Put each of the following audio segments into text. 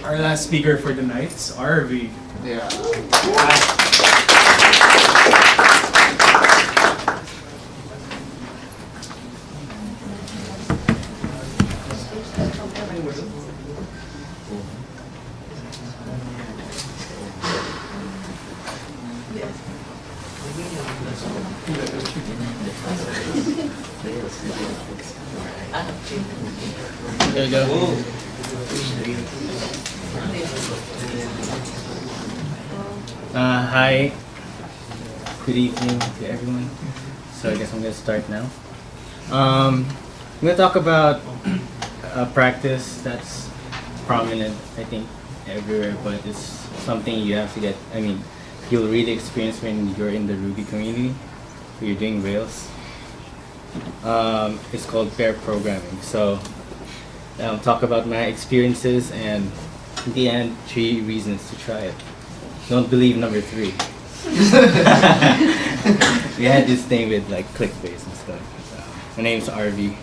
Our last speaker for the night is Arvy. Yeah. There you go. Hi. Good evening to everyone. So I guess I'm gonna start now. I'm gonna talk about a practice that's prominent, I think, everywhere, but it's something you have to get. I mean, you'll really experience when you're in the Ruby community, when you're doing Rails. It's called pair programming. So talk about my experiences and in the end 3 reasons to try it. Don't believe number 3. We had this thing with like clickbait and stuff. My name's Arvy.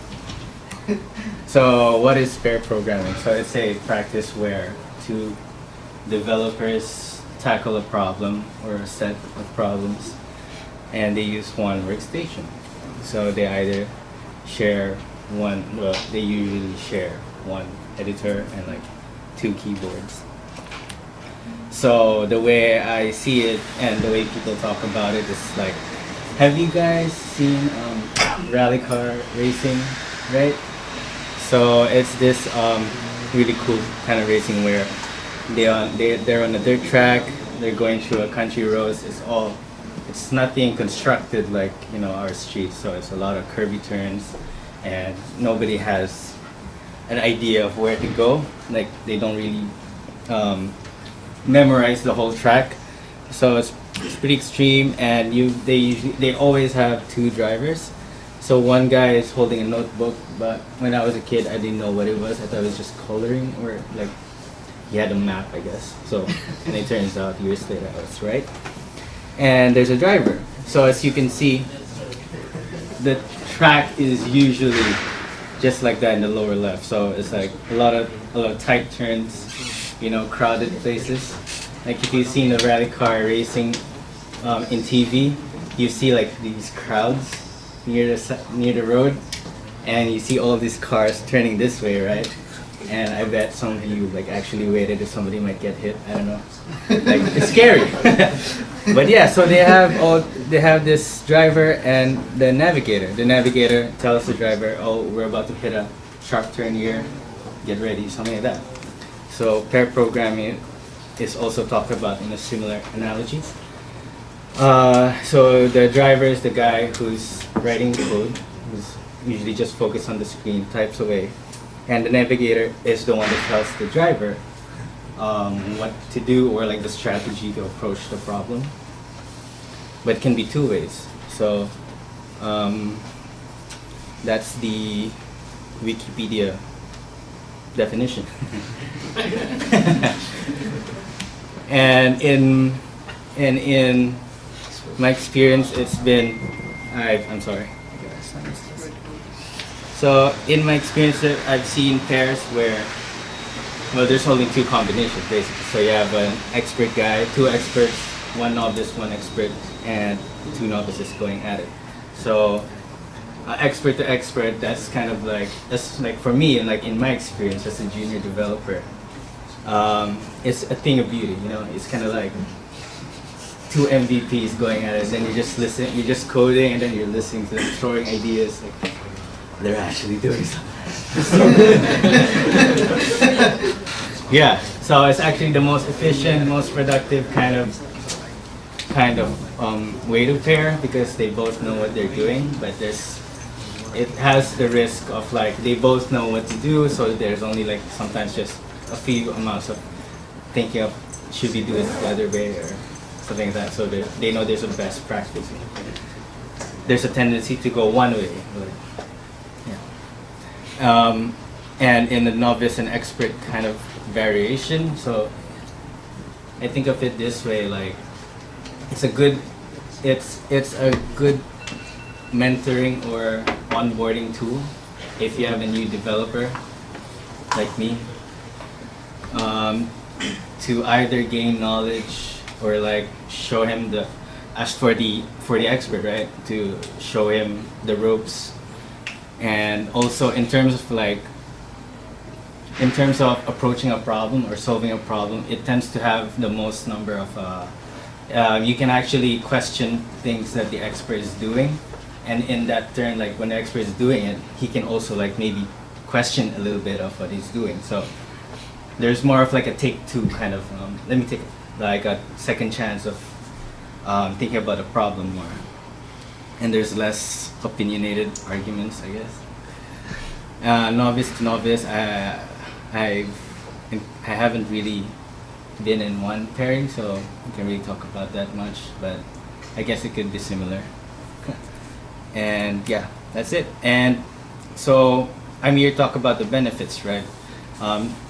So what is pair programming? So it's a practice where 2 developers tackle a problem or a set of problems and they use one workstation. So they either share one, well, they usually share one editor and like 2 keyboards. So the way I see it and the way people talk about it is like, have you guys seen rally car racing, right? So it's this really cool kind of racing where they're on a dirt track, they're going through a country roads. It's nothing constructed like, you know, our streets. So it's a lot of curvy turns and nobody has an idea of where to go. Like they don't really memorize the whole track. So it's pretty extreme, and they always have 2 drivers. So one guy is holding a notebook, but when I was a kid I didn't know what it was. I thought it was just coloring, or like he had a map, I guess. So and it turns out years later I was right. And there's a driver. So as you can see, the track is usually just like that in the lower left. So it's like a lot of tight turns, you know, crowded places. Like if you've seen a rally car racing in TV, you see like these crowds near the road, and you see all these cars turning this way, right? And I bet some of you like actually waited if somebody might get hit. I don't know. Like it's scary. But yeah, so they have this driver and the navigator. The navigator tells the driver, "Oh, we're about to hit a sharp turn here. Get ready," something like that. So pair programming is also talked about in a similar analogy. So the driver is the guy who's writing the code, who's usually just focused on the screen, types away. And the navigator is the one that tells the driver what to do, or like the strategy to approach the problem. But it can be 2 ways. So that's the Wikipedia definition. And in my experience, it's been I'm sorry. So in my experience, I've seen pairs where, well, there's only 2 combinations basically. So you have an expert guy, 2 experts, 1 novice, 1 expert, and 2 novices going at it. So expert to expert, that's kind of like, that's like for me, and like in my experience as a junior developer, it's a thing of beauty, you know. It's kind of like 2 MVPs going at it, then you just listen, you're just coding, and then you're listening to them throwing ideas like, they're actually doing something. Yeah, so it's actually the most efficient, most productive kind of way to pair, because they both know what they're doing, but it has the risk of like they both know what to do, so there's only like sometimes just a few amounts of thinking of should we do it the other way or something like that. So they know there's a best practice. There's a tendency to go one way. And in the novice and expert kind of variation, so I think of it this way, like it's a good mentoring or onboarding tool if you have a new developer like me. um, to either gain knowledge or like show him the, as for the expert, right, to show him the ropes. And also in terms of like, in terms of approaching a problem or solving a problem, it tends to have the most number of you can actually question things that the expert is doing, and in that turn, like when the expert is doing it, he can also like maybe question a little bit of what he's doing. So there's more of like a take two kind of let me take like a second chance of thinking about a problem more, and there's less opinionated arguments, I guess. Novice to novice, I haven't really been in one pairing, so I can't really talk about that much, but I guess it could be similar. And yeah, that's it. And so I'm here to talk about the benefits, right?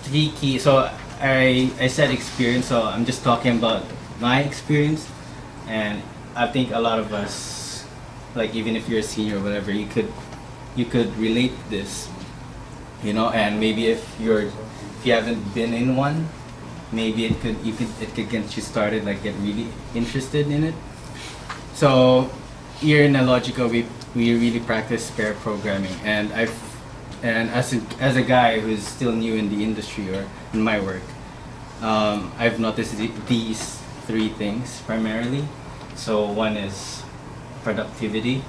Three key. So I said experience, so I'm just talking about my experience, and I think a lot of us, like even if you're a senior or whatever, you could relate to this, you know. And maybe if you haven't been in one, maybe it could get you started, like get really interested in it. So here in Logica, we really practice pair programming, and as a guy who's still new in the industry or in my work, I've noticed these three things primarily. So one is productivity,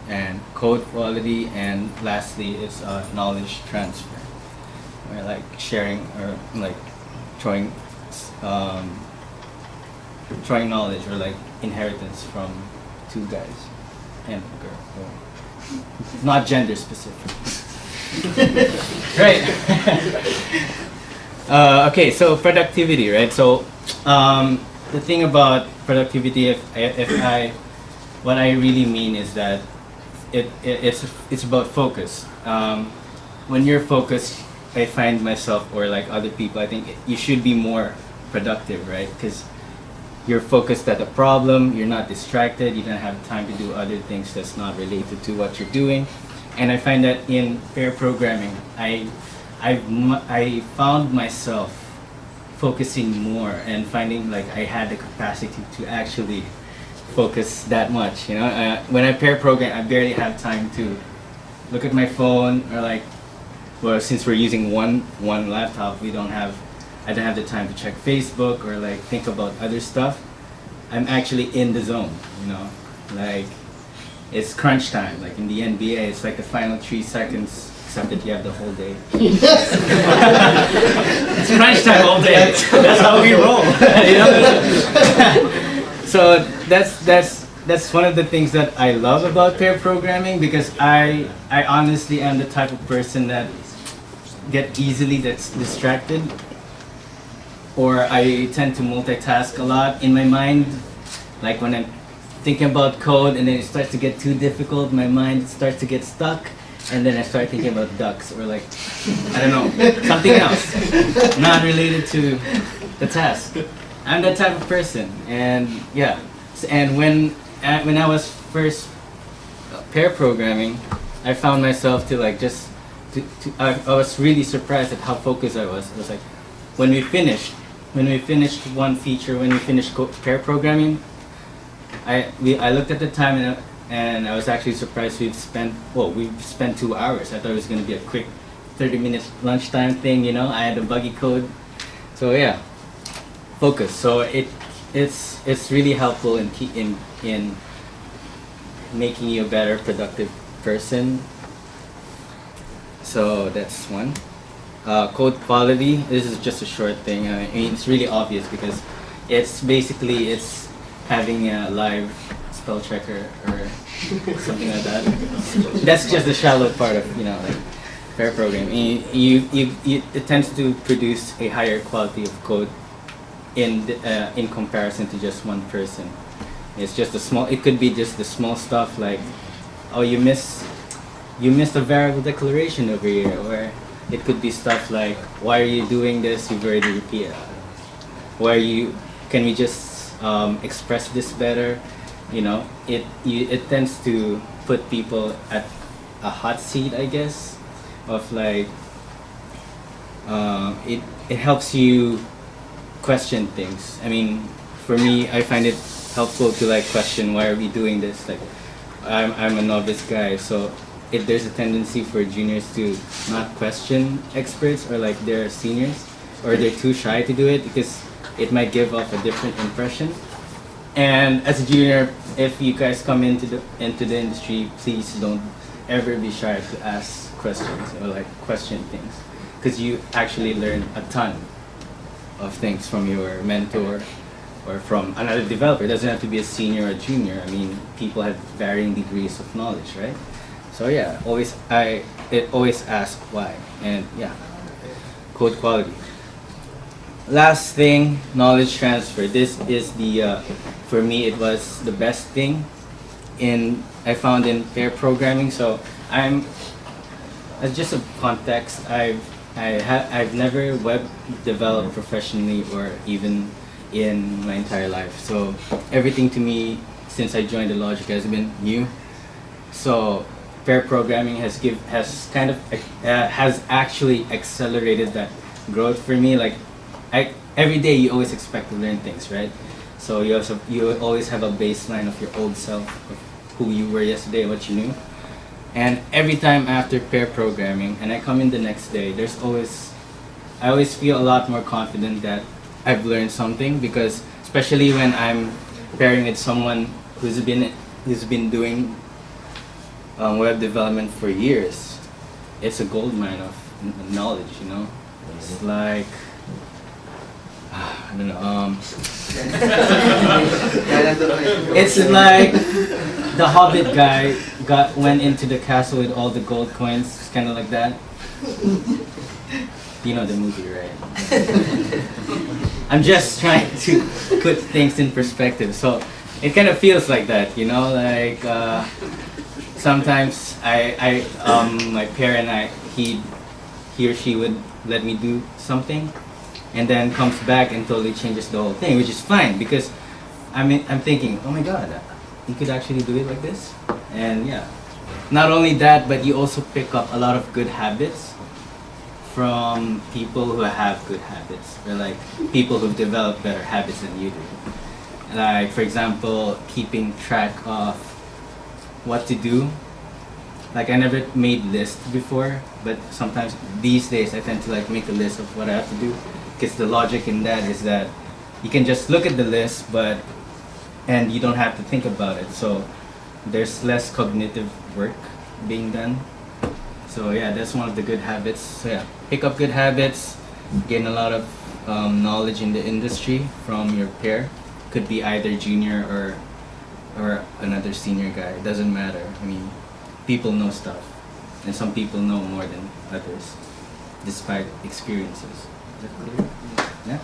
and code quality, and lastly is knowledge transfer, or like sharing or like throwing knowledge, or like inheritance from two guys and a girl, or not gender specific. Right. Okay, so productivity, right? So the thing about productivity, what I really mean is that it's about focus. When you're focused, I find myself, or like other people, I think you should be more productive, right? Because you're focused at a problem, you're not distracted, you don't have time to do other things that's not related to what you're doing. And I find that in pair programming, I found myself focusing more and finding like I had the capacity to actually focus that much, you know. When I pair program, I barely have time to look at my phone, or like, well, since we're using one laptop, I don't have the time to check Facebook or like think about other stuff. I'm actually in the zone, you know. Like, it's crunch time. Like in the NBA, it's like the final 3 seconds, except that you have the whole day. It's crunch time all day. That's how we roll. You know? So that's one of the things that I love about pair programming, because I honestly am the type of person that get easily distracted, or I tend to multitask a lot in my mind. Like when I'm thinking about code and then it starts to get too difficult, my mind starts to get stuck, and then I start thinking about ducks, or like, I don't know, something else not related to the task. I'm that type of person, and yeah. And when I was first pair programming, I found myself to like I was really surprised at how focused I was. It was like when we finished one feature, when we finished pair programming, I looked at the time, and I was actually surprised we've spent 2 hours. I thought it was going to be a quick 30-minute lunchtime thing, you know. I had a buggy code, so yeah, focus. So it's really helpful in making you a better productive person. So that's one. Code quality. This is just a short thing. I mean, it's really obvious because it's having a live spell checker or something like that. That's just the shallow part of, you know, like pair programming. It tends to produce a higher quality of code in comparison to just one person. It's just it could be just the small stuff like, oh, you missed a variable declaration over here, or it could be stuff like, why are you doing this? You've already repeated. Can we just express this better? You know, it tends to put people at a hot seat, I guess, of like, it helps you question things. I mean, for me, I find it helpful to like question why are we doing this. Like, I'm a novice guy, so if there's a tendency for juniors to not question experts or like their seniors, or they're too shy to do it because it might give off a different impression. And as a junior, if you guys come into the industry, please don't ever be shy to ask questions or like question things, because you actually learn a ton of things from your mentor or from another developer. It doesn't have to be a senior or junior. I mean, people have varying degrees of knowledge, right? So yeah, always ask why, and yeah, code quality. Last thing, knowledge transfer. This is for me, it was the best thing I found in pair programming. So as just a context, I've never web developed professionally or even in my entire life. So everything to me since I joined the Logic has been new. So pair programming has actually accelerated that growth for me. Like, every day you always expect to learn things, right? So you always have a baseline of your old self, of who you were yesterday, what you knew. And every time after pair programming, and I come in the next day, I always feel a lot more confident that I've learned something, because especially when I'm pairing with someone who's been doing web development for years, it's a gold mine of knowledge, you know? It's like, I don't know, it's like the Hobbit guy went into the castle with all the gold coins. It's kind of like that. You know the movie, right? I'm just trying to put things in perspective. So it kind of feels like that, you know, like sometimes my parent, he or she would let me do something, and then comes back and totally changes the whole thing, which is fine, because I'm thinking, oh my god, you could actually do it like this. And yeah, not only that, but you also pick up a lot of good habits from people who have good habits, or like people who've developed better habits than you do. Like, for example, keeping track of what to do. Like, I never made lists before, but sometimes these days I tend to like make a list of what I have to do, because the logic in that is that you can just look at the list, and you don't have to think about it. So there's less cognitive work being done. So yeah, that's one of the good habits. So yeah, pick up good habits, gain a lot of knowledge in the industry from your peer. Could be either junior or another senior guy. It doesn't matter. I mean, people know stuff, and some people know more than others, despite experiences. Is that clear? Yeah?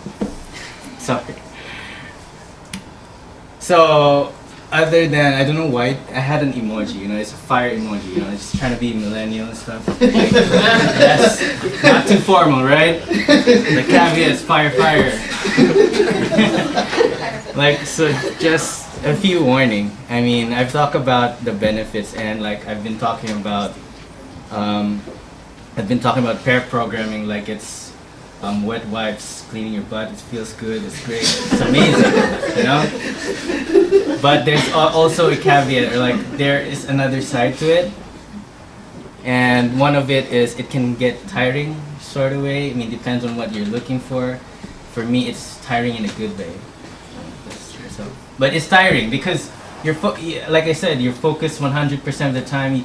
Sorry. So, other than, I don't know why, I had an emoji, you know, it's a fire emoji, you know, just trying to be millennial and stuff. Like, that's not too formal, right? The caveat is fire. Like, so just a few warning. I mean, I've talked about the benefits, and like I've been talking about pair programming like it's wet wipes cleaning your butt. It feels good. It's great. It's amazing. You know. But there's also a caveat, or like there is another side to it, and one of it is it can get tiring, sort of way. I mean, depends on what you're looking for. For me, it's tiring in a good way. So, but it's tiring because like I said, you're focused 100% of the time.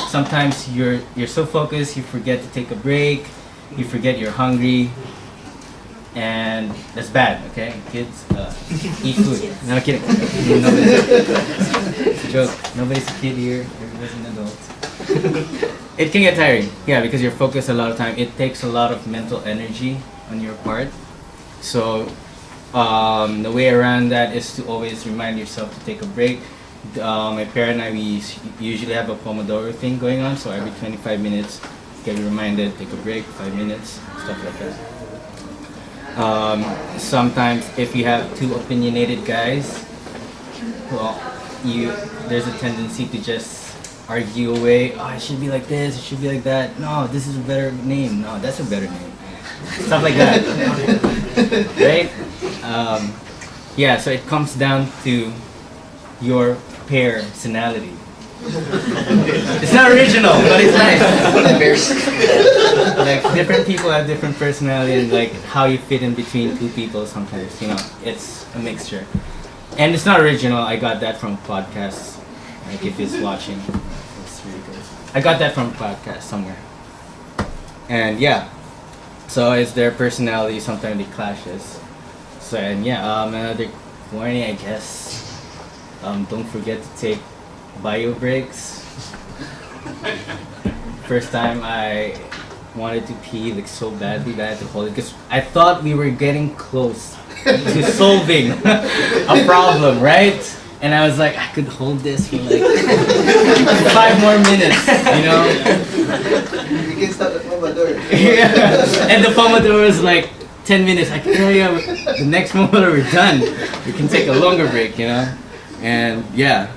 Sometimes you're so focused you forget to take a break. You forget you're hungry, and that's bad. Okay, kids, eat food. No kidding. It's a joke. Nobody's a kid here. Everybody's an adult. It can get tiring, yeah, because you're focused a lot of time. It takes a lot of mental energy on your part. So the way around that is to always remind yourself to take a break. My parent and I, we usually have a Pomodoro thing going on, so every 25 minutes, get reminded, take a break, 5 minutes, stuff like that. Sometimes if you have two opinionated guys, well, there's a tendency to just argue away. Oh, it should be like this, it should be like that. No, this is a better name. No, that's a better name. stuff like that, right? Yeah, so it comes down to your personality. It's not original, but it's nice. Like different people have different personality, and like how you fit in between two people sometimes, it's a mixture. And it's not original, I got that from podcasts. Like if he's watching, it's really good. I got that from a podcast somewhere. And yeah, so it's their personality, sometimes it clashes. So and yeah, another warning I guess, don't forget to take bio breaks. First time I wanted to pee like so badly that I had to hold it because I thought we were getting close to solving a problem, right? And I was like, I could hold this for like 5 more minutes, You can stop the Pomodoro. Yeah. And the Pomodoro was like 10 minutes. I can tell you, the next Pomodoro we're done. We can take a longer break, And yeah,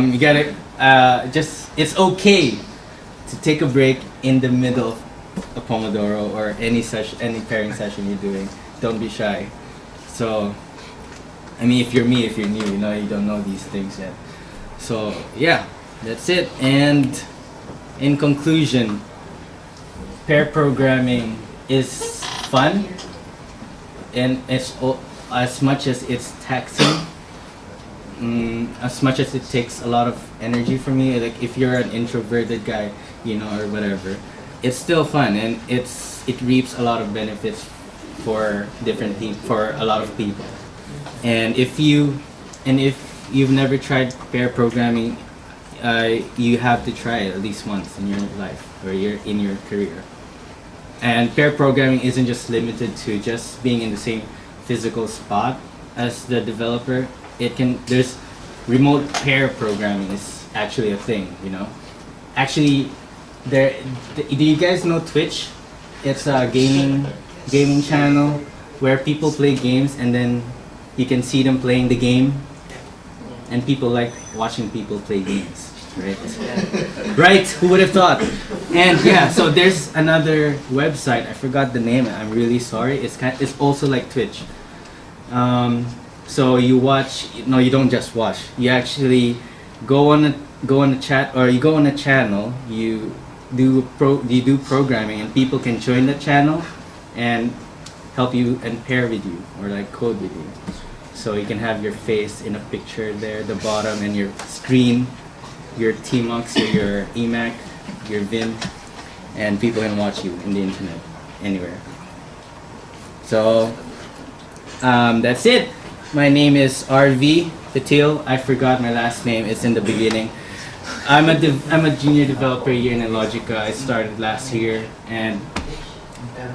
you gotta it's okay to take a break in the middle of a Pomodoro or any pairing session you're doing. Don't be shy. So, I mean, if you're new, you don't know these things yet. So yeah, that's it. And in conclusion, pair programming is fun, and as much as it's taxing, as much as it takes a lot of energy from me, like if you're an introverted guy, or whatever, it's still fun, and it reaps a lot of benefits for a lot of people. And if you've never tried pair programming, you have to try it at least once in your life or in your career. And pair programming isn't just limited to just being in the same physical spot as the developer. There's remote pair programming is actually a thing, Actually, do you guys know Twitch? It's a gaming channel where people play games and then you can see them playing the game, and people like watching people play games, right? Right? Who would have thought? And yeah, so there's another website. I forgot the name. I'm really sorry. It's also like Twitch. So you watch. No, you don't just watch. You actually go on a chat, or you go on a channel. You do programming, and people can join the channel and help you and pair with you or like code with you. So you can have your face in a picture there, the bottom, and your screen, your TMUX, or your Emac, your Vim, and people can watch you in the internet, anywhere. So that's it. My name is Arvy, Petil. I forgot my last name. It's in the beginning. I'm a junior developer here in Logica. I started last year, and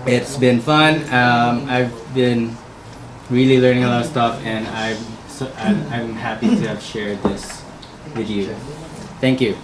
it's been fun. I've been really learning a lot of stuff, and I'm happy to have shared this with you. Thank you.